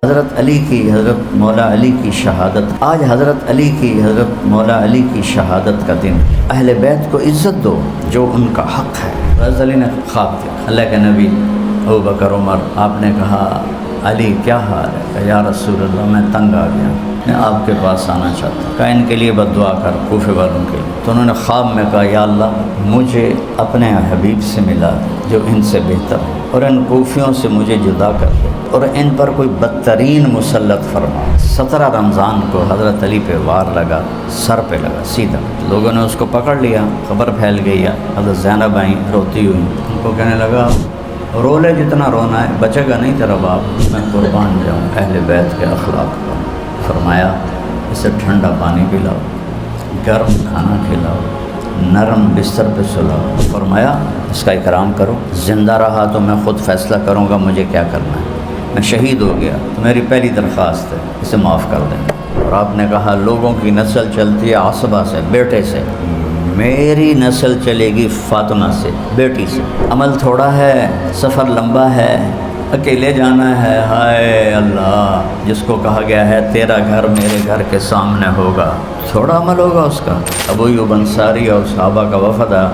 حضرت علی کی حضرت مولا علی کی شہادت، آج حضرت علی کی حضرت مولا علی کی شہادت کا دن۔ اہل بیت کو عزت دو جو ان کا حق ہے۔ حضرت علی نے خواب دیکھا، اللہ کے نبی ابو بکر عمر، آپ نے کہا علی کیا حال ہے؟ کہ یا رسول اللہ میں تنگ آ گیا، میں آپ کے پاس آنا چاہتا ہوں۔ کہا ان کے لیے بد دعا کر، کوفے والوں کے لیے۔ تو انہوں نے خواب میں کہا یا اللہ مجھے اپنے حبیب سے ملا دے جو ان سے بہتر ہے، اور ان کوفیوں سے مجھے جدا کر دے، اور ان پر کوئی بدترین مسلط فرما۔ 17 رمضان کو حضرت علی پہ وار لگا، سر پہ لگا سیدھا۔ لوگوں نے اس کو پکڑ لیا، خبر پھیل گئی ہے۔ حضرت زینب آئیں روتی ہوئی، ان کو کہنے لگا رو لے جتنا رونا ہے، بچے گا نہیں تیرا باپ، میں قربان جاؤں اہل بیت کے اخلاق کا۔ فرمایا اسے ٹھنڈا پانی پلاؤ، گرم کھانا کھلاؤ، نرم بستر پہ سلاؤ۔ فرمایا اس کا اکرام کرو، زندہ رہا تو میں خود فیصلہ کروں گا مجھے کیا کرنا ہے، میں شہید ہو گیا تو میری پہلی درخواست ہے اسے معاف کر دیں۔ اور آپ نے کہا لوگوں کی نسل چلتی ہے عصبہ سے، بیٹے سے، میری نسل چلے گی فاطمہ سے، بیٹی سے۔ عمل تھوڑا ہے، سفر لمبا ہے، اکیلے جانا ہے۔ ہائے اللہ، جس کو کہا گیا ہے تیرا گھر میرے گھر کے سامنے ہوگا، تھوڑا عمل ہوگا اس کا۔ ابو ایوب انصاری اور صحابہ کا وفد آیا،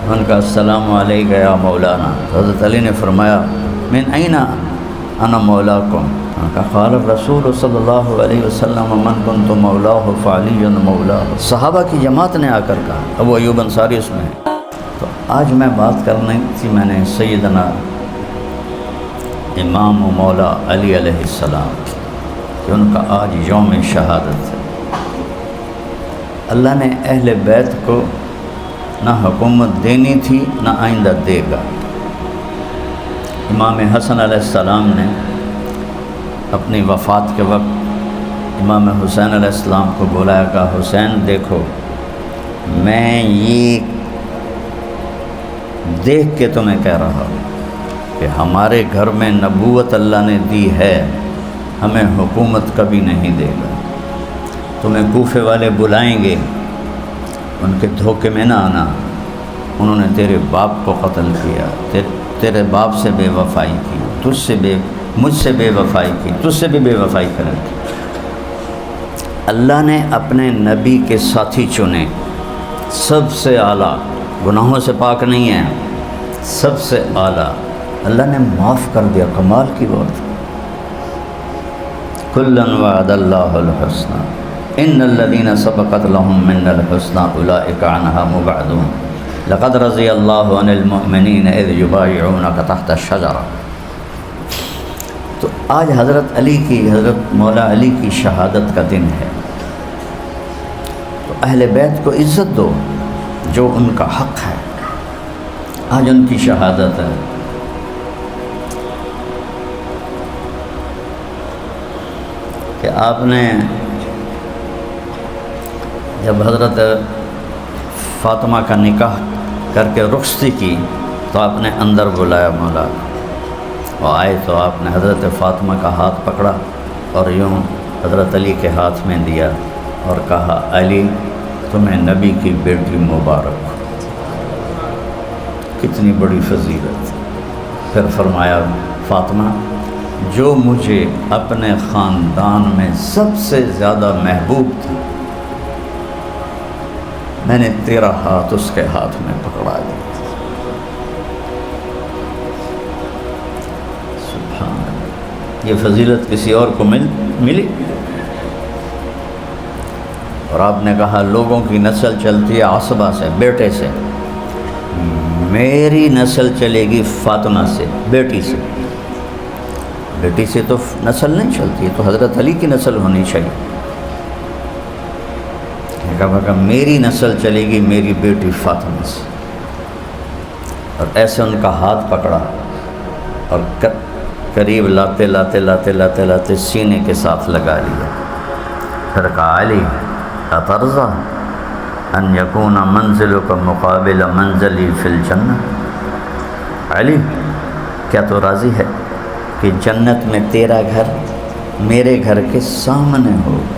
ان کا السلام علیکم یا مولانا۔ حضرت علی نے فرمایا من این انا مولاکم؟ قال الرسول صلی اللہ علیہ وسلم من کنت مولاہ فعلی مولاہ۔ صحابہ کی جماعت نے آ کر کہا، ابو ایوب انصاری اس میں۔ تو آج میں بات کرنی تھی، میں نے سیدنا امام و مولا علی علیہ السلام کہ ان کا آج یوم شہادت ہے۔ اللہ نے اہل بیت کو نہ حکومت دینی تھی نہ آئندہ دے گا۔ امام حسن علیہ السلام نے اپنی وفات کے وقت امام حسین علیہ السلام کو بلایا، کہا حسین دیکھو میں یہ دیکھ کے تمہیں کہہ رہا ہوں کہ ہمارے گھر میں نبوت اللہ نے دی ہے، ہمیں حکومت کبھی نہیں دے گا۔ تمہیں کوفے والے بلائیں گے، ان کے دھوکے میں نہ آنا، انہوں نے تیرے باپ کو قتل کیا، تیرے باپ سے بے وفائی کی، مجھ سے بے وفائی کی، تجھ سے بھی بے وفائی کریں گے۔ اللہ نے اپنے نبی کے ساتھی چنے، سب سے اعلیٰ، گناہوں سے پاک نہیں ہیں، سب سے اعلیٰ۔ اللہ نے معاف کر دیا، کمال کی بات۔ کلا وعد اللہ الحسنى ان الذین سبقت لهم من الحسنى اولئک عنہا مبعدون لقد رضی اللہ عن المؤمنین اذ یبایعونک تحت الشجرہ۔ تو آج حضرت علی کی حضرت مولا علی کی شہادت کا دن ہے، تو اہل بیت کو عزت دو جو ان کا حق ہے۔ آج ان کی شہادت ہے۔ کہ آپ نے جب حضرت فاطمہ کا نکاح کر کے رخصتی کی تو آپ نے اندر بلایا مولا، وہ آئے تو آپ نے حضرت فاطمہ کا ہاتھ پکڑا اور یوں حضرت علی کے ہاتھ میں دیا اور کہا علی تمہیں نبی کی بیٹی مبارک ہو۔ کتنی بڑی فضیلت۔ پھر فرمایا فاطمہ جو مجھے اپنے خاندان میں سب سے زیادہ محبوب تھی، میں نے تیرا ہاتھ اس کے ہاتھ میں پکڑا دیا۔ سبحان اللہ، یہ فضیلت کسی اور کو ملی؟ اور آپ نے کہا لوگوں کی نسل چلتی ہے عصبہ سے، بیٹے سے، میری نسل چلے گی فاطمہ سے، بیٹی سے۔ بیٹی سے تو نسل نہیں چلتی، تو حضرت علی کی نسل ہونی چاہیے۔ کہا میری نسل چلے گی میری بیٹی فاطمہ سے، اور ایسے ان کا ہاتھ پکڑا اور قریب لاتے لاتے لاتے لاتے لاتے سینے کے ساتھ لگا لیا۔ پھر کہا علی اترضی ان یکون منزلک مقابل منزلی فی الجنہ؟ علی کیا تو راضی ہے کہ جنت میں تیرا گھر میرے گھر کے سامنے ہوگا؟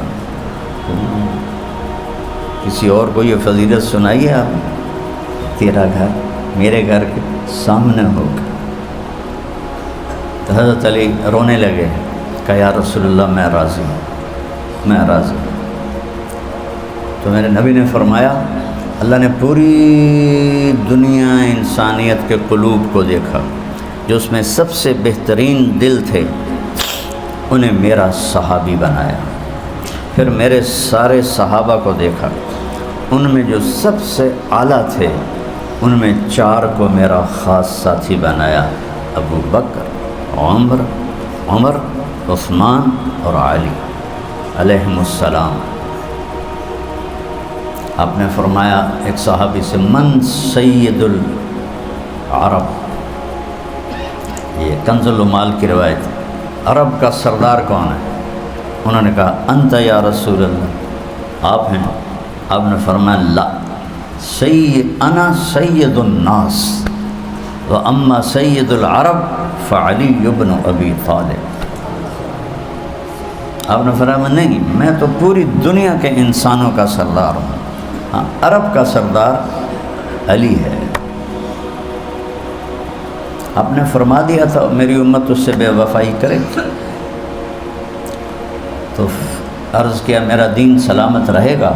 کسی اور کو یہ فضیلت سنائیے آپ، تیرا گھر میرے گھر کے سامنے ہوگا۔ تو حضرت علی رونے لگے، کہا یا رسول اللہ میں راضی ہوں، میں راضی ہوں۔ تو میرے نبی نے فرمایا اللہ نے پوری دنیا انسانیت کے قلوب کو دیکھا، جو اس میں سب سے بہترین دل تھے انہیں میرا صحابی بنایا، پھر میرے سارے صحابہ کو دیکھا، ان میں جو سب سے اعلیٰ تھے ان میں 4 کو میرا خاص ساتھی بنایا، ابو بکر، عمر، عثمان اور علی علیہم السلام۔ آپ نے فرمایا ایک صحابی سے من سید العرب، یہ کنز المال کی روایت، عرب کا سردار کون ہے؟ انہوں نے کہا انت یا رسول اللہ، آپ ہیں؟ آپ نے فرمایا لا، انا سید الناس و اما سید العرب فعلی ابن ابی طالب۔ آپ نے فرمایا نہیں، میں تو پوری دنیا کے انسانوں کا سردار ہوں، ہاں عرب کا سردار علی ہے۔ آپ نے فرما دیا تھا میری امت اس سے بے وفائی کرے گی، تو عرض کیا میرا دین سلامت رہے گا؟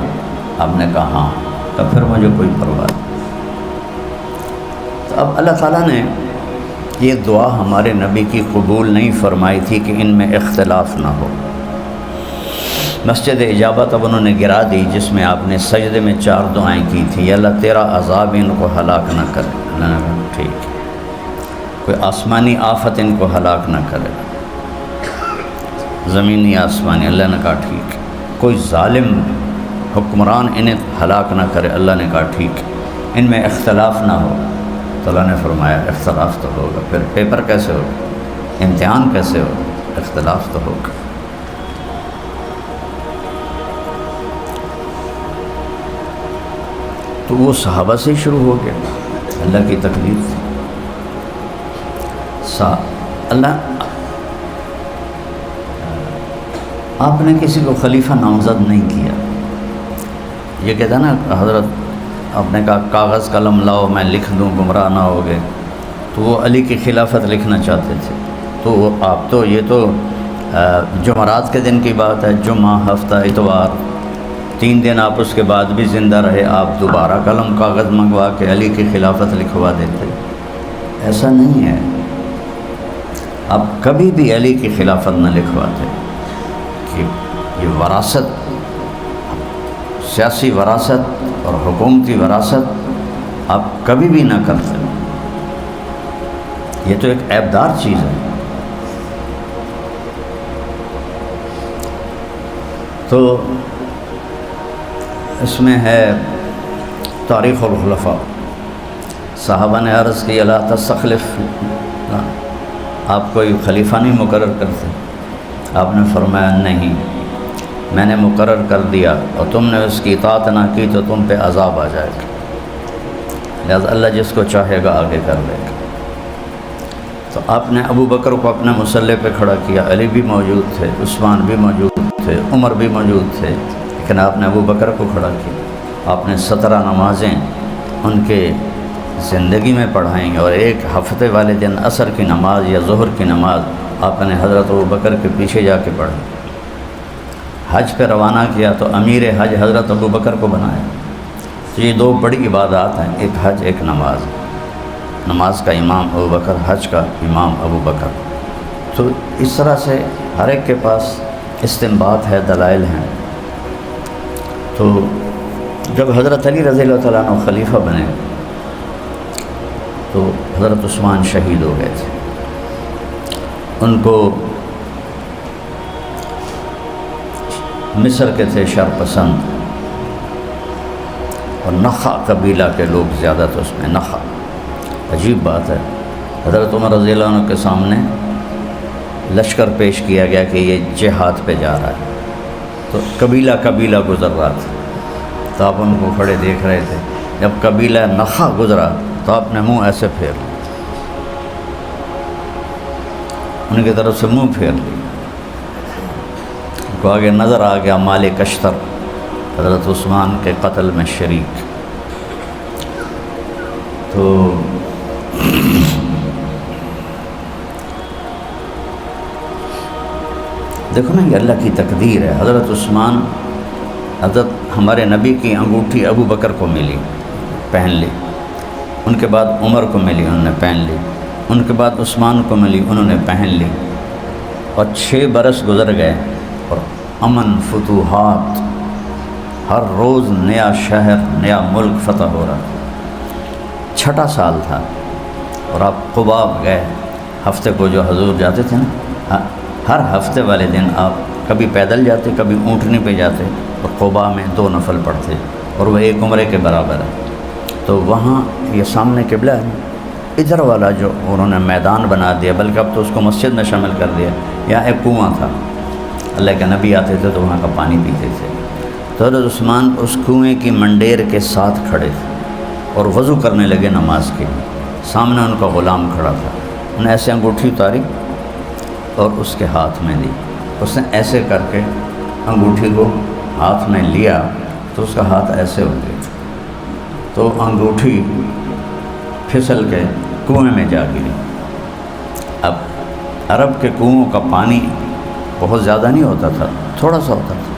آپ نے کہا ہاں، تو پھر مجھے کوئی پرواہ نہیں۔ تو اب اللہ تعالیٰ نے یہ دعا ہمارے نبی کی قبول نہیں فرمائی تھی کہ ان میں اختلاف نہ ہو۔ مسجد اجابت اب انہوں نے گرا دی، جس میں آپ نے سجدے میں 4 دعائیں کی تھی، یا اللہ تیرا عذاب ان کو ہلاک نہ کرے، اللہ نے کہا ٹھیک ہے، کوئی آسمانی آفت ان کو ہلاک نہ کرے، زمینی آسمانی، اللہ نے کہا ٹھیک ہے، کوئی ظالم حکمران انہیں ہلاک نہ کرے، اللہ نے کہا ٹھیک ہے، ان میں اختلاف نہ ہو۔ تو اللہ نے فرمایا اختلاف تو ہوگا، پھر پیپر کیسے ہوگا، امتحان کیسے ہوگا، اختلاف تو ہوگا۔ تو وہ صحابہ سے ہی شروع ہو گیا، اللہ کی تکلیف تھی۔ اللہ آپ نے کسی کو خلیفہ نامزد نہیں کیا، یہ کہتا نا حضرت آپ نے کہا کاغذ قلم لاؤ میں لکھ دوں گمراہ نہ ہوگے، تو وہ علی کی خلافت لکھنا چاہتے تھے، تو آپ تو یہ تو جمعرات کے دن کی بات ہے، جمعہ، ہفتہ، اتوار، 3 دن آپ اس کے بعد بھی زندہ رہے، آپ دوبارہ قلم کاغذ منگوا کے علی کی خلافت لکھوا دیتے۔ ایسا نہیں ہے، آپ کبھی بھی علی کی خلافت نہ لکھواتے، کہ یہ وراثت، سیاسی وراثت اور حکومتی وراثت آپ کبھی بھی نہ کرتے، یہ تو ایک عیبدار چیز ہے۔ تو اس میں ہے تاریخ الخلفاء، صحابہ نے عرض کی لا تستخلف، آپ کوئی خلیفہ نہیں مقرر کرتے؟ آپ نے فرمایا نہیں، میں نے مقرر کر دیا اور تم نے اس کی اطاعت نہ کی تو تم پہ عذاب آ جائے گا، لہذا اللہ جس کو چاہے گا آگے کر لے گا۔ تو آپ نے ابو بکر کو اپنے مسلح پہ کھڑا کیا، علی بھی موجود تھے، عثمان بھی موجود تھے، عمر بھی موجود تھے، لیکن آپ نے ابو بکر کو کھڑا کیا۔ آپ نے 17 نمازیں ان کے زندگی میں پڑھائیں، اور ایک ہفتے والے دن عصر کی نماز یا ظہر کی نماز آپ نے حضرت ابو بکر کے پیچھے جا کے پڑھی۔ حج پہ روانہ کیا تو امیر حج حضرت ابو بکر کو بنایا۔ تو یہ 2 بڑی عبادات ہیں، ایک حج ایک نماز، نماز کا امام ابو بکر، حج کا امام ابو بکر۔ تو اس طرح سے ہر ایک کے پاس استنباط ہے، دلائل ہیں۔ تو جب حضرت علی رضی اللہ تعالیٰ عنہ خلیفہ بنے تو حضرت عثمان شہید ہو گئے تھے، ان کو مصر کے تھے شرپسند، اور نخع قبیلہ کے لوگ زیادہ تھے اس میں، نخع۔ عجیب بات ہے، حضرت عمر رضی اللہ عنہ کے سامنے لشکر پیش کیا گیا کہ یہ جہاد پہ جا رہا ہے، تو قبیلہ قبیلہ گزر رہا تھا، تو آپ ان کو کھڑے دیکھ رہے تھے۔ جب قبیلہ نخع گزرا تو آپ نے منہ ایسے پھیر لیا، ان کی طرف سے منہ پھیر لیا، کو آگے نظر آ گیا مالک اشتر حضرت عثمان کے قتل میں شریک۔ تو دیکھو نا یہ اللہ کی تقدیر ہے. حضرت عثمان، حضرت ہمارے نبی کی انگوٹھی ابو بکر کو ملی، پہن لی. ان کے بعد عمر کو ملی، انہوں نے پہن لی. ان کے بعد عثمان کو ملی، انہوں نے پہن لی. اور 6 برس گزر گئے اور امن، فتوحات، ہر روز نیا شہر، نیا ملک فتح ہو رہا. 6واں سال تھا اور آپ قباء گئے. ہفتے کو جو حضور جاتے تھے نا، ہر ہفتے والے دن آپ کبھی پیدل جاتے، کبھی اونٹنی پہ جاتے اور قباء میں 2 نفل پڑھتے اور وہ 1 عمرے کے برابر ہے. تو وہاں یہ سامنے قبلہ ہے، ادھر والا جو انہوں نے میدان بنا دیا، بلکہ اب تو اس کو مسجد میں شامل کر دیا. یہاں ایک کنواں تھا، اللہ کے نبی آتے تھے تو وہاں کا پانی پیتے تھے. تو حضرت عثمان اس کنویں کی منڈیر کے ساتھ کھڑے تھے اور وضو کرنے لگے نماز کے لیے. سامنے ان کا غلام کھڑا تھا. انہیں ایسے انگوٹھی اتاری اور اس کے ہاتھ میں دی. اس نے ایسے کر کے انگوٹھی کو ہاتھ میں لیا تو اس کا ہاتھ ایسے ہو گیا، تو انگوٹھی پھسل کے کنویں میں جا گری. اب عرب کے کنووں کا پانی بہت زیادہ نہیں ہوتا تھا، تھوڑا سا ہوتا تھا.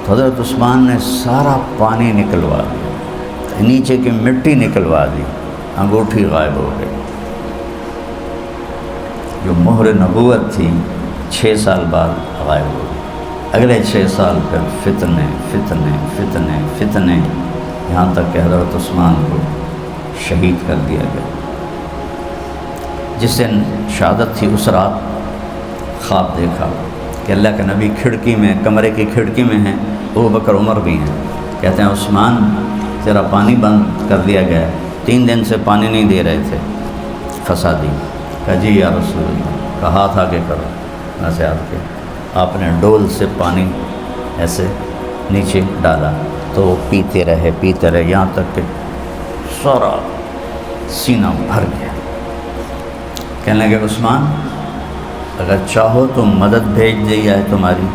تو حضرت عثمان نے سارا پانی نکلوا دیا، نیچے کی مٹی نکلوا دی، انگوٹھی غائب ہو گئی. جو مہر نبوت تھی 6 سال بعد غائب ہو گئی. اگلے 6 سال پھر فتنے فتنے فتنے فتنے، یہاں تک کہ حضرت عثمان کو شہید کر دیا گیا. جس دن شہادت تھی اس رات خواب دیکھا کہ اللہ کے نبی کھڑکی میں، کمرے کی کھڑکی میں ہیں، ابو بکر عمر بھی ہیں. کہتے ہیں عثمان تیرا پانی بند کر دیا گیا، 3 دن سے پانی نہیں دے رہے تھے. فسادی کہا جی یا رسول اللہ، کہا ہاتھ آگے کرو. ایسے ہاتھ کے آپ نے ڈول سے پانی ایسے نیچے ڈالا تو وہ پیتے رہے یہاں تک کہ سارا سینہ بھر گیا. کہنے لگے عثمان اگر چاہو تو مدد بھیج دی جائے تمہاری،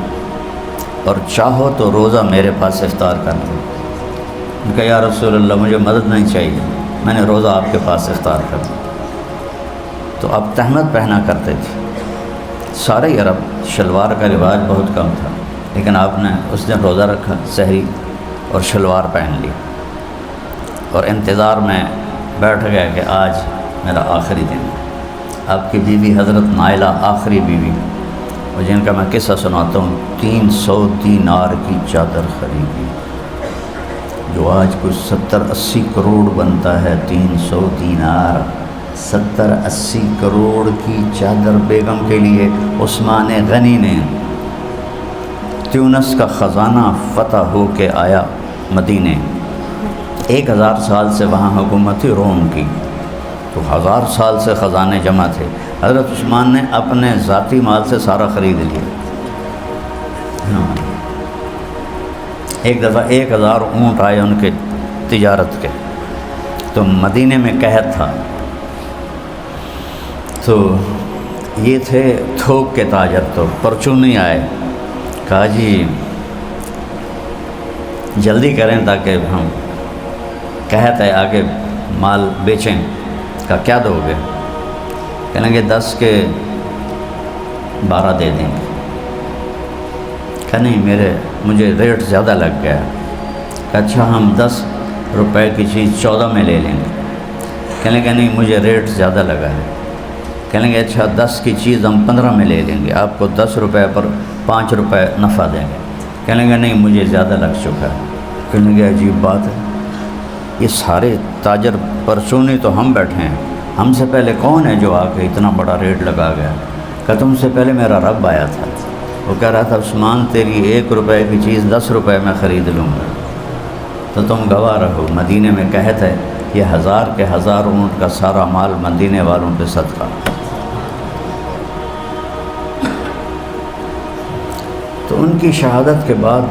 اور چاہو تو روزہ میرے پاس افطار کر دو. ان کا یا رسول اللہ مجھے مدد نہیں چاہیے، میں نے روزہ آپ کے پاس افطار کر دیا. تو آپ تہمت پہنا کرتے تھے. سارے عرب شلوار کا رواج بہت کم تھا، لیکن آپ نے اس دن روزہ رکھا، سحری اور شلوار پہن لی اور انتظار میں بیٹھ گیا کہ آج میرا آخری دن ہے. آپ کی بیوی حضرت نائلہ آخری بیوی، اور جن کا میں قصہ سناتا ہوں، 300 دینار کی چادر خریدی جو آج کچھ 70-80 کروڑ بنتا ہے. 300 دینار، 70-80 کروڑ کی چادر بیگم کے لیے. عثمان غنی نے تیونس کا خزانہ فتح ہو کے آیا مدینے. 1000 سال سے وہاں حکومت تھی روم کی، تو 1000 سال سے خزانے جمع تھے. حضرت عثمان نے اپنے ذاتی مال سے سارا خرید لیا. ایک دفعہ 1000 اونٹ آئے ان کے تجارت کے، تو مدینے میں قحط تھا. تو یہ تھے تھوک کے تاجر، تو پرچونی آئے. کہا جی جلدی کریں تاکہ ہم قحط ہے آگے مال بیچیں. کہا کیا دو گے؟ کہنے گے 10 کے 12 دے دیں گے. کہا نہیں مجھے ریٹ زیادہ لگ گیا. کہا اچھا ہم 10 روپے کی چیز 14 میں لے لیں گے. کہنے گے نہیں مجھے ریٹ زیادہ لگا ہے. کہنے گے اچھا 10 کی چیز ہم 15 میں لے لیں گے، آپ کو 10 روپے پر 5 روپے نفع دیں گے. کہنے گے نہیں مجھے زیادہ لگ چکا ہے. کہنے گے عجیب بات ہے، یہ سارے تاجر پرچونی تو ہم بیٹھے ہیں، ہم سے پہلے کون ہے جو آ کے اتنا بڑا ریٹ لگا گیا؟ کہ تم سے پہلے میرا رب آیا تھا، وہ کہہ رہا تھا عثمان تیری 1 روپے کی چیز 10 روپے میں خرید لوں گا. تو تم گواہ رہو، مدینے میں قحط ہے، یہ 1000 کے 1000 اونٹ کا سارا مال مدینے والوں پہ صدقہ. تو ان کی شہادت کے بعد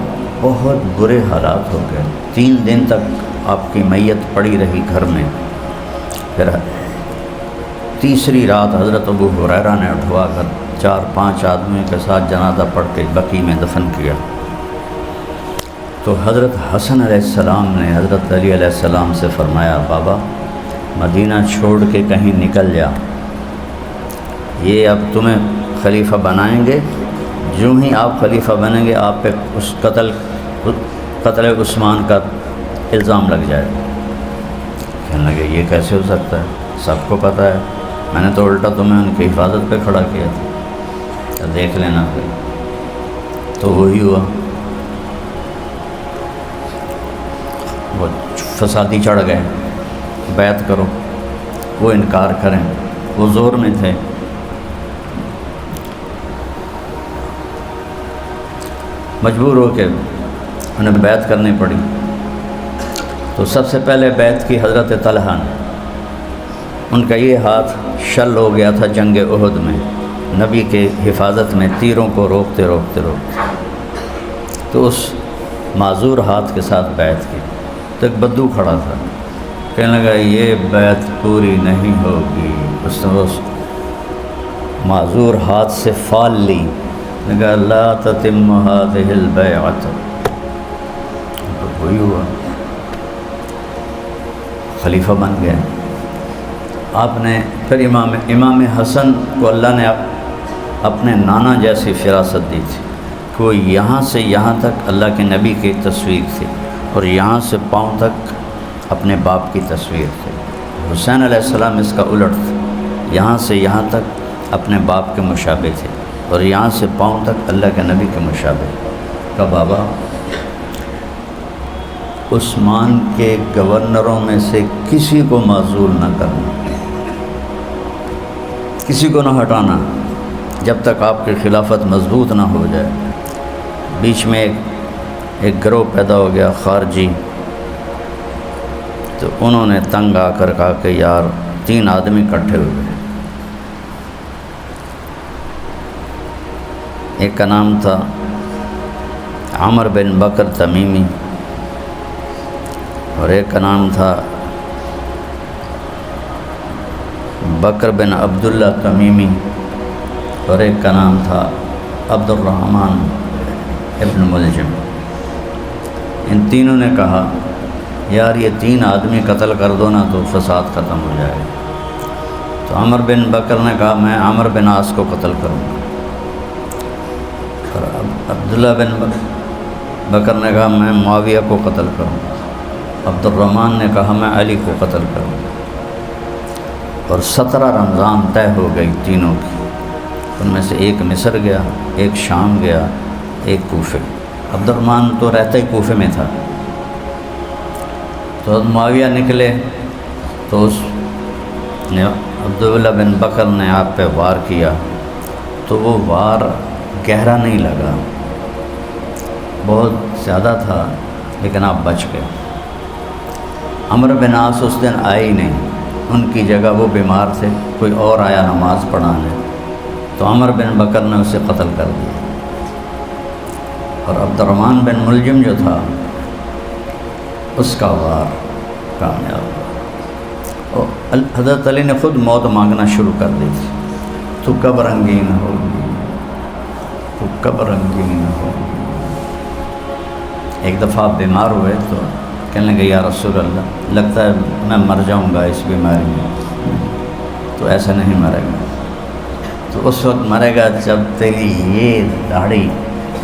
بہت برے حالات ہو گئے. 3 دن تک آپ کی میت پڑی رہی گھر میں. پھر تیسری رات حضرت ابو ہریرہ نے اٹھوا کر 4-5 آدمیوں کے ساتھ جنازہ پڑھ کے بقیع میں دفن کیا. تو حضرت حسن علیہ السلام نے حضرت علی علیہ السلام سے فرمایا بابا مدینہ چھوڑ کے کہیں نکل جا، یہ اب تمہیں خلیفہ بنائیں گے، یوں ہی آپ خلیفہ بنیں گے آپ پہ اس قتل عثمان کا الزام لگ جائے گا۔ کہنے لگے یہ کیسے ہو سکتا ہے، سب کو پتہ ہے، میں نے تو الٹا تمہیں ان کی حفاظت پہ کھڑا کیا تھا، دیکھ لینا پھر۔ تو وہی ہوا، وہ فسادی چڑھ گئے، بیعت کرو، وہ انکار کریں، وہ زور میں تھے۔ مجبور ہو کے انہیں بیعت کرنی پڑی۔ تو سب سے پہلے بیعت کی حضرت طلحہ نے، ان کا یہ ہاتھ شل ہو گیا تھا جنگ احد میں، نبی کے حفاظت میں تیروں کو روکتے روکتے تو اس معذور ہاتھ کے ساتھ بیعت کی۔ تو ایک بدو کھڑا تھا، کہنے لگا یہ بیعت پوری نہیں ہوگی۔ اس نے اس معذور ہاتھ سے فال لی، لگا لا تتم هذه البیعۃ۔ تو وہی ہوا، خلیفہ بن گئے۔ آپ نے پھر امام حسن کو اللہ نے اپنے نانا جیسی فراست دی تھی کہ وہ یہاں سے یہاں تک اللہ کے نبی کی تصویر تھی، اور یہاں سے پاؤں تک اپنے باپ کی تصویر تھی۔ حسین علیہ السلام اس کا الٹ تھا، یہاں سے یہاں تک اپنے باپ کے مشابہ تھے، اور یہاں سے پاؤں تک اللہ کے نبی کے مشابہ۔ کا بابا عثمان کے گورنروں میں سے کسی کو معزول نہ کرنا، کسی کو نہ ہٹانا جب تک آپ کی خلافت مضبوط نہ ہو جائے۔ بیچ میں ایک گروہ پیدا ہو گیا خارجی، تو انہوں نے تنگ آ کر کہا کہ یار 3 آدمی اکٹھے ہوئے، ایک کا نام تھا عمر بن بکر تمیمی، اور ایک کا نام تھا بکر بن عبداللہ تمیمی، اور ایک کا نام تھا عبد الرحمن ابن ملجم۔ ان تینوں نے کہا یار یہ 3 آدمی قتل کر دو نا تو فساد ختم ہو جائے گا۔ تو عمر بن بکر نے کہا میں عمر بن عاص کو قتل کروں گا، اور عبداللہ بن بکر نے کہا میں معاویہ کو قتل کروں گا، عبد الرحمن نے کہا میں علی کو قتل کروں گا۔ اور 17 رمضان طے ہو گئی تینوں کی، ان میں سے ایک مصر گیا، ایک شام گیا، ایک کوفے۔ عبد الرحمن تو رہتا ہی کوفے میں تھا۔ تو معاویہ نکلے تو اس نے عبداللہ بن بکر نے آپ پہ وار کیا، تو وہ وار گہرا نہیں لگا، بہت زیادہ تھا، لیکن آپ بچ گئے۔ عمر بن عاص اس دن آئے ہی نہیں، ان کی جگہ وہ بیمار تھے، کوئی اور آیا نماز پڑھانے، تو عمر بن بکر نے اسے قتل کر دیا۔ اور عبد الرحمن بن ملجم جو تھا اس کا وار کامیاب ہوا، اور حضرت علی نے خود موت مانگنا شروع کر دی تھی، تو کب رنگین ہوگی، تو کب رنگین ہوگی۔ ایک دفعہ بیمار ہوئے تو کہنے لگے یا رسول اللہ لگتا ہے میں مر جاؤں گا اس بیماری میں۔ تو ایسا نہیں مرے گا، تو اس وقت مرے گا جب تیری یہ داڑھی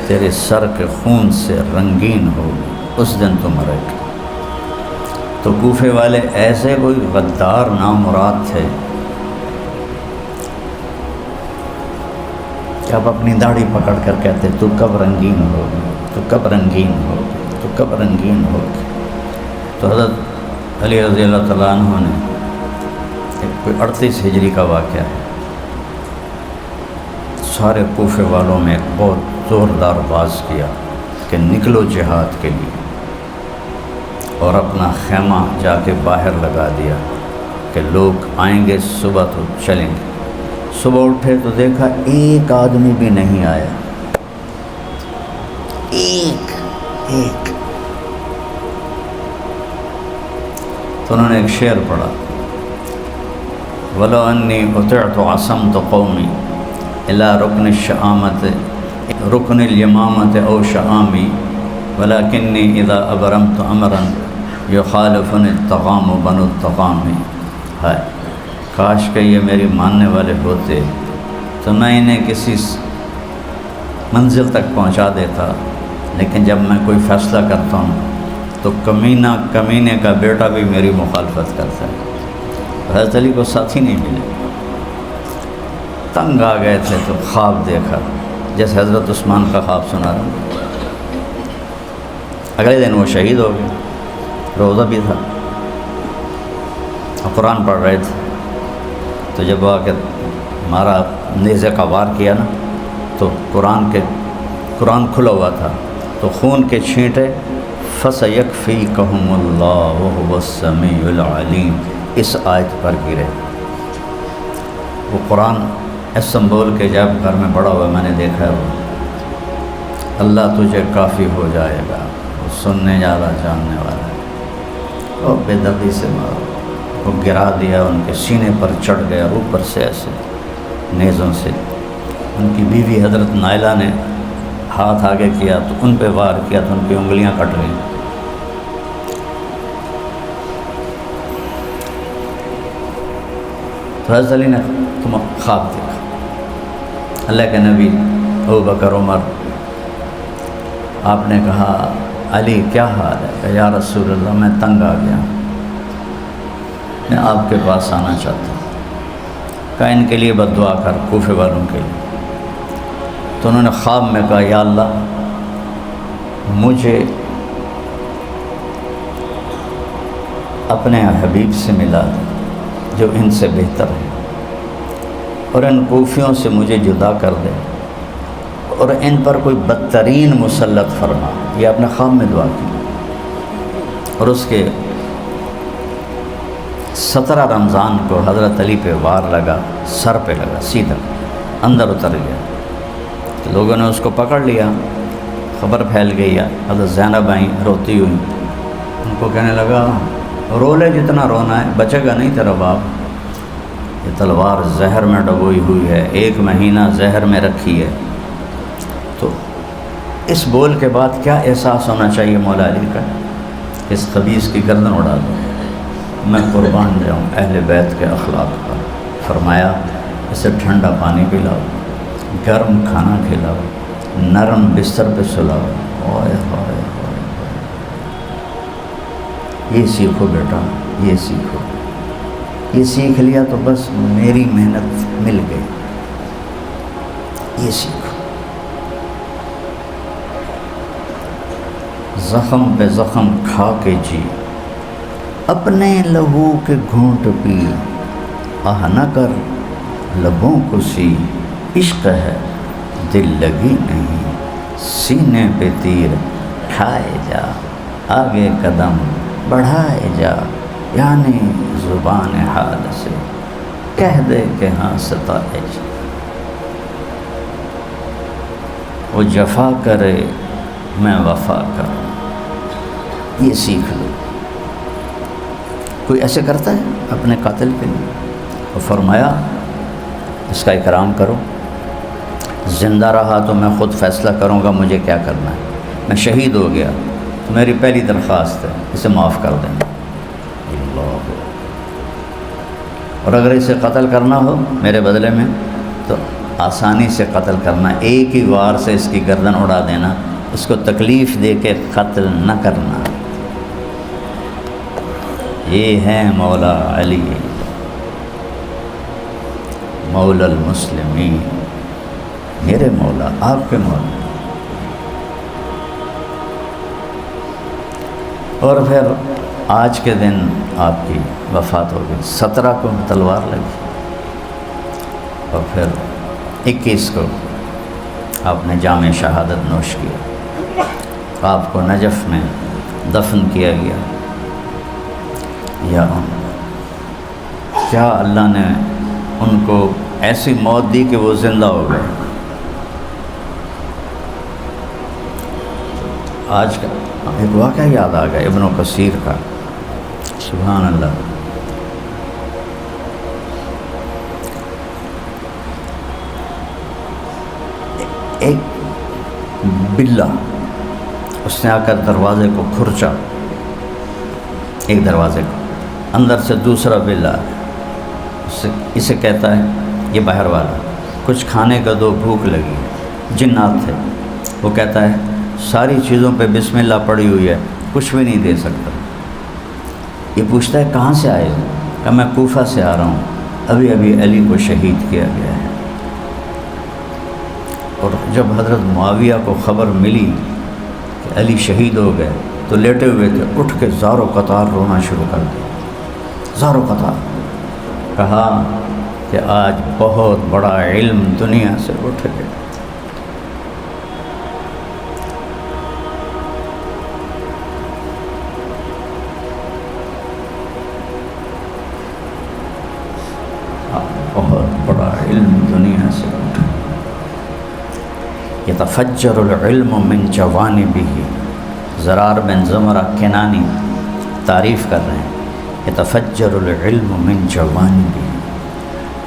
تیرے سر کے خون سے رنگین ہوگی، اس دن تو مرے گا۔ تو کوفے والے ایسے کوئی غدار نامراد تھے کہ آپ اپنی داڑھی پکڑ کر کہتے تو کب رنگین ہوگی، تو کب رنگین ہوگی، تو کب رنگین ہوگی۔ تو حضرت علی رضی اللہ تعالیٰ عنہ نے کوئی 38 ہجری کا واقعہ ہے، سارے کوفے والوں میں ایک بہت زوردار باز کیا کہ نکلو جہاد کے لیے، اور اپنا خیمہ جا کے باہر لگا دیا کہ لوگ آئیں گے صبح تو چلیں گے۔ صبح اٹھے تو دیکھا ایک آدمی بھی نہیں آیا، ایک تو انہوں نے ایک شعر پڑھا، وَلَوْ أَنِّي أُطِعْتُ عَصَمْتُ قَوْمِي إِلَىٰ رُكْنِ الشَّآمَةِ رُكْنِ الْيَمَامَةِ أَوْ شَآمِي وَلَكِنِّي إِذَا أَبْرَمْتُ أَمْرًا يُخَالِفُنِ الطَّغَامُ بَنُو الطَّغَامِ۔ ہے کاش کہ یہ میری ماننے والے ہوتے تو میں انہیں کسی منزل تک پہنچا دیتا، لیکن جب میں کوئی فیصلہ کرتا ہوں تو کمینے کا بیٹا بھی میری مخالفت کرتا ہے۔ حضرت علی کو ساتھی نہیں ملے، تنگ آ گئے تھے تو خواب دیکھا، جیسے حضرت عثمان کا خواب سنا رہا ہوں۔ اگلے دن وہ شہید ہو گئے، روزہ بھی تھا، قرآن پڑھ رہے تھے، تو جب آ کے ہمارا نیزے کا وار کیا نا تو قرآن کھلا ہوا تھا، تو خون کے چھینٹے فَسَيَكْفِيكَهُمُ اللَّهُ وَهُوَ السَّمِيعُ الْعَلِيمُ اس آیت پر گرے۔ وہ قرآن اسم بول کے جب گھر میں بڑا ہوا میں نے دیکھا ہے، وہ اللہ تجھے کافی ہو جائے گا، وہ سننے والا جاننے والا ہے، اور بے دردی سے مارا، وہ گرا دیا، ان کے سینے پر چڑھ گیا اوپر سے ایسے نیزوں سے۔ ان کی بیوی حضرت نائلہ نے ہاتھ آگے کیا تو ان پہ وار کیا تو ان کی انگلیاں کٹ گئیں۔ تو حضرت علی نے خواب دیکھا، اللہ کے نبی ابو بکر عمر، آپ نے کہا علی کیا حال ہے؟ کہ یا رسول اللہ میں تنگ آ گیا، میں آپ کے پاس آنا چاہتا ہوں۔ کہا ان کے لیے بد دعا کر، کوفے والوں کے لیے۔ تو انہوں نے خواب میں کہا یا اللہ مجھے اپنے حبیب سے ملا دے جو ان سے بہتر ہے، اور ان کوفیوں سے مجھے جدا کر دے، اور ان پر کوئی بدترین مسلط فرما۔ یہ آپ نے خواب میں دعا کی، اور اس کے 17 رمضان کو حضرت علی پہ وار لگا، سر پہ لگا، سیدھا اندر اتر گیا۔ تو لوگوں نے اس کو پکڑ لیا، خبر پھیل گئی، حضرت زینب آئیں روتی ہوئی، ان کو کہنے لگا رو لے جتنا رونا ہے، بچے گا نہیں تیرا باپ، یہ تلوار زہر میں ڈبوئی ہوئی ہے، 1 مہینہ زہر میں رکھی ہے۔ تو اس بول کے بعد کیا احساس ہونا چاہیے مولا علی کا؟ اس خبیث کی گردن اڑا دو، میں قربان جاؤں اہل بیت کے اخلاق پر۔ فرمایا اسے ٹھنڈا پانی پلاؤ، گرم کھانا کھلاؤ، نرم بستر پہ سلاؤ۔ اوئے ہوئے ہوئے، یہ سیکھو بیٹا، یہ سیکھو، یہ سیکھ لیا تو بس میری محنت مل گئی، یہ سیکھو۔ زخم پہ زخم کھا کے جی، اپنے لہو کے گھونٹ پی، آہ نہ کر لبوں کو سی، عشق ہے دل لگی نہیں، سینے پہ تیر کھائے جا، آگے قدم بڑھائے جا، یعنی زبان حال سے کہہ دے کہ ہاں ستائے جا۔ وہ جفا کرے میں وفا کروں، یہ سیکھ لو۔ کوئی ایسے کرتا ہے اپنے قاتل کے لیے؟ اور فرمایا اس کا اکرام کرو، زندہ رہا تو میں خود فیصلہ کروں گا مجھے کیا کرنا ہے، میں شہید ہو گیا تو میری پہلی درخواست ہے اسے معاف کر دینا، اللہ۔ اور اگر اسے قتل کرنا ہو میرے بدلے میں تو آسانی سے قتل کرنا، ایک ہی وار سے اس کی گردن اڑا دینا، اس کو تکلیف دے کے قتل نہ کرنا۔ یہ ہے مولا علی، مولا المسلمین، میرے مولا، آپ کے مولا۔ اور پھر آج کے دن آپ کی وفات ہو گئی، 17 کو تلوار لگی، اور پھر 21 کو آپ نے جام شہادت نوش کیا، آپ کو نجف میں دفن کیا گیا۔ یا کیا اللہ نے ان کو ایسی موت دی کہ وہ زندہ ہو گئے۔ آج کا ایک واقعہ یاد آ گیا ابن کثیر کا، سبحان اللہ۔ ایک بلّا اس نے آ کر دروازے کو کھرچا، ایک دروازے کو، اندر سے دوسرا بلّا اسے کہتا ہے، یہ باہر والا، کچھ کھانے کا دو، بھوک لگی۔ جنات تھے. وہ کہتا ہے ساری چیزوں پہ بسم اللہ پڑی ہوئی ہے، کچھ بھی نہیں دے سکتا. یہ پوچھتا ہے کہاں سے آئے ہو؟ کہ میں کوفہ سے آ رہا ہوں، ابھی ابھی علی کو شہید کیا گیا ہے. اور جب حضرت معاویہ کو خبر ملی کہ علی شہید ہو گئے تو لیٹے ہوئے تھے، اٹھ کے زاروں قطار رونا شروع کر دیا، زاروں قطار. کہا کہ آج بہت بڑا علم دنیا سے اٹھ گیا. بہت بڑا علم دنیا سے اٹھ گیا. یتفجر العلم من جوانبہ. زرار بن زمرہ کنانی تعریف کر رہے ہیں، یتفجر العلم من جوانبہ.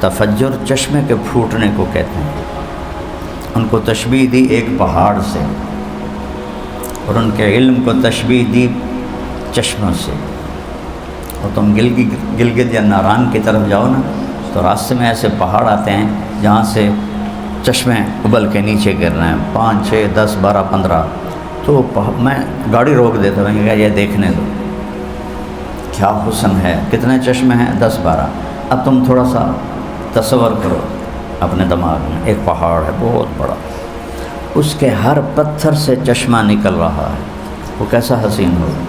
تفجر چشمے کے پھوٹنے کو کہتے ہیں. ان کو تشبیہ دی ایک پہاڑ سے، اور ان کے علم کو تشبیہ دی چشموں سے. اور تم گلگت یا ناران کی طرف جاؤ نا تو راستے میں ایسے پہاڑ آتے ہیں جہاں سے چشمے ابل کے نیچے گر رہے ہیں، 5 6 10 12 15. تو میں گاڑی روک دیتا ہوں، کہا یہ دیکھنے دو کیا حسن ہے، کتنے چشمے ہیں؟ 10 12. اب تم تھوڑا سا تصور کرو اپنے دماغ میں، ایک پہاڑ ہے بہت بڑا، اس کے ہر پتھر سے چشمہ نکل رہا ہے. وہ کیسا حسین ہوگا؟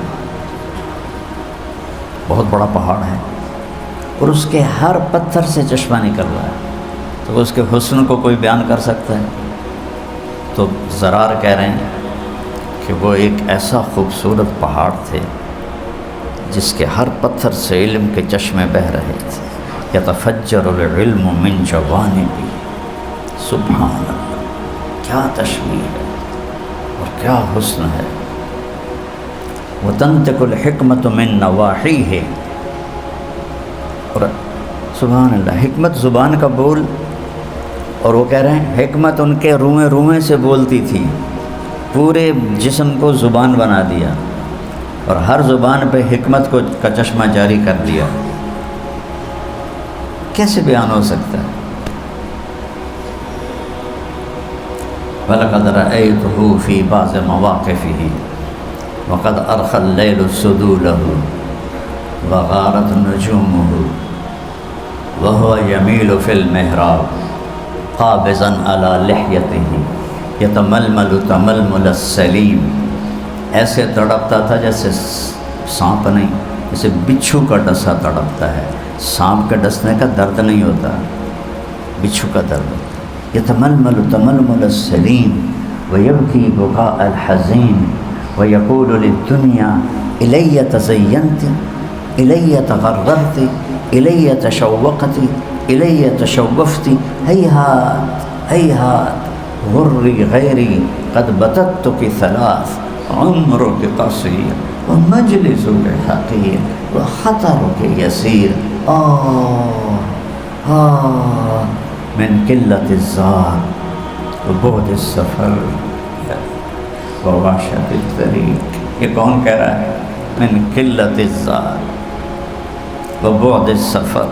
بہت بڑا پہاڑ ہے اور اس کے ہر پتھر سے چشمہ نکل رہا ہے، تو اس کے حسن کو کوئی بیان کر سکتا ہے؟ تو زرار کہہ رہے ہیں کہ وہ ایک ایسا خوبصورت پہاڑ تھے جس کے ہر پتھر سے علم کے چشمے بہہ رہے تھے. یتفجر العلم من جوانبہ. سبحان اللہ، کیا تشبیہ ہے اور کیا حسن ہے. وتنطق الحکمت من نواحیہ. اور سبحان اللہ، حکمت زبان کا بول. اور وہ کہہ رہے ہیں حکمت ان کے روئیں روئیں سے بولتی تھی، پورے جسم کو زبان بنا دیا اور ہر زبان پہ حکمت کا چشمہ جاری کر دیا. کیسے بیان ہو سکتا ہے؟ وَلَقَدْ رَأَيْتُهُ فِي بَعْضِ مَوَاقِفِهِ وَقَدْ أَرْخَى اللَّيْلُ سُدُولَهُ وَغَارَتْ نُجُومُهُ وَهُوَ يَمِيلُ فِي الْمِحْرَابِ قَابِضًا عَلَى لِحْيَتِهِ يَتَمَلْمَلُ تَمَلْمُلَ السَّلِيمِ. ایسے تڑپتا تھا جیسے سانپ نہیں، جیسے بچھو کا ڈسا تڑپتا ہے. سانپ کے ڈسنے کا درد نہیں ہوتا، بچھو کا درد ہوتا. یتململ تململ السلیم ویبکی بکاء الحزین ویقول للدنیا الی تزینت الی تغررت الی تشوقت الی تشوفت ہیہات ہیہات غری غیری قد بتتک ثلاث عمرک قصیر ومجلسک حقیر وخطرک یسیر. من قلة الزاد وبعد السفر ووحشة الطريق. یہ کون کہہ رہا ہے؟ من قلة الزاد وبعد السفر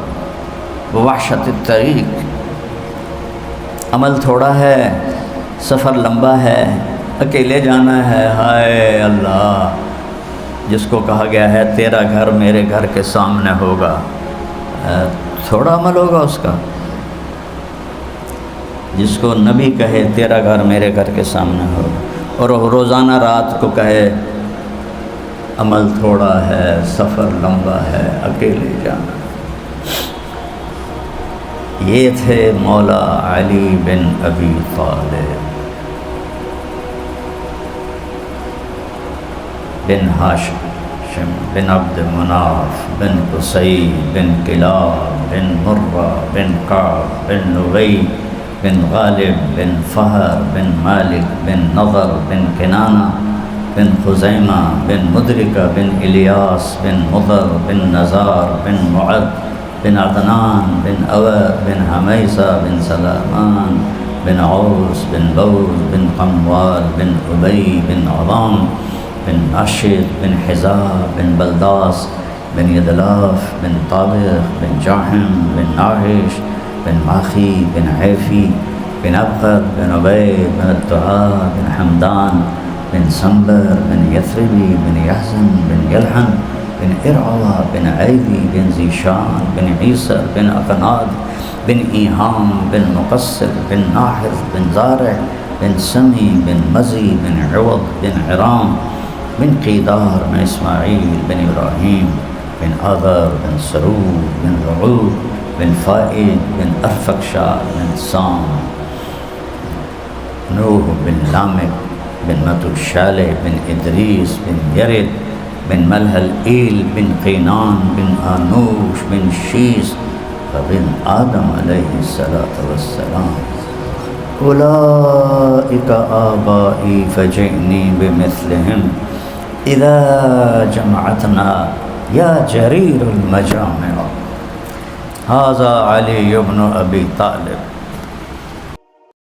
ووحشة الطريق. عمل تھوڑا ہے، سفر لمبا ہے، اکیلے جانا ہے. ہائے اللہ، جس کو کہا گیا ہے تیرا گھر میرے گھر کے سامنے ہوگا، تھوڑا عمل ہوگا اس کا. جس کو نبی کہے تیرا گھر میرے گھر کے سامنے ہوگا، اور روزانہ رات کو کہے عمل تھوڑا ہے، سفر لمبا ہے، اکیلے جانا. یہ تھے مولا علی بن ابی طالب بن ہاشم بن عبد مناف بن قصی بن کلاب بن مرہ بن کعب بن لغی بن غالب بن فہر بن مالک بن نضر بن کنانہ بن خزیمہ بن مدرکہ بن الیاس بن مضر بن نزار بن معد بن عدنان بن اواد بن حمیسہ بن سلامان بن عوس بن بوز بن قموال بن عبی بن عظام بن ناشد بن حزاب بن بلداس بن یدلاف بن طابق بن جاحم بن ناحش بن ماخی بن عیفی بن أبقر بن عبيد بن الدعاء بن حمدان بن سنبر بن يثربي بن يحزن بن يلحن بن إرعوى بن عيدي بن زيشان بن عيسر بن أقناد بن إيهام بن مقصر بن ناحر بن زارع بن سمي بن مزي بن عوض بن عرام بن قيدار بن إسماعيل بن إبراهيم بن آذر بن سرور بن رعود بن فائد بن أرفكشاد بن سام نوح بن لامك بن متوشالح بن إدريس بن يرد بن ملهل إيل بن قينان بن آنوش بن شيس فبن آدم عليه الصلاة والسلام. أولئك آبائي فجئني بمثلهم إذا جمعتنا يا جرير المجامع. هذا علي بن أبي طالب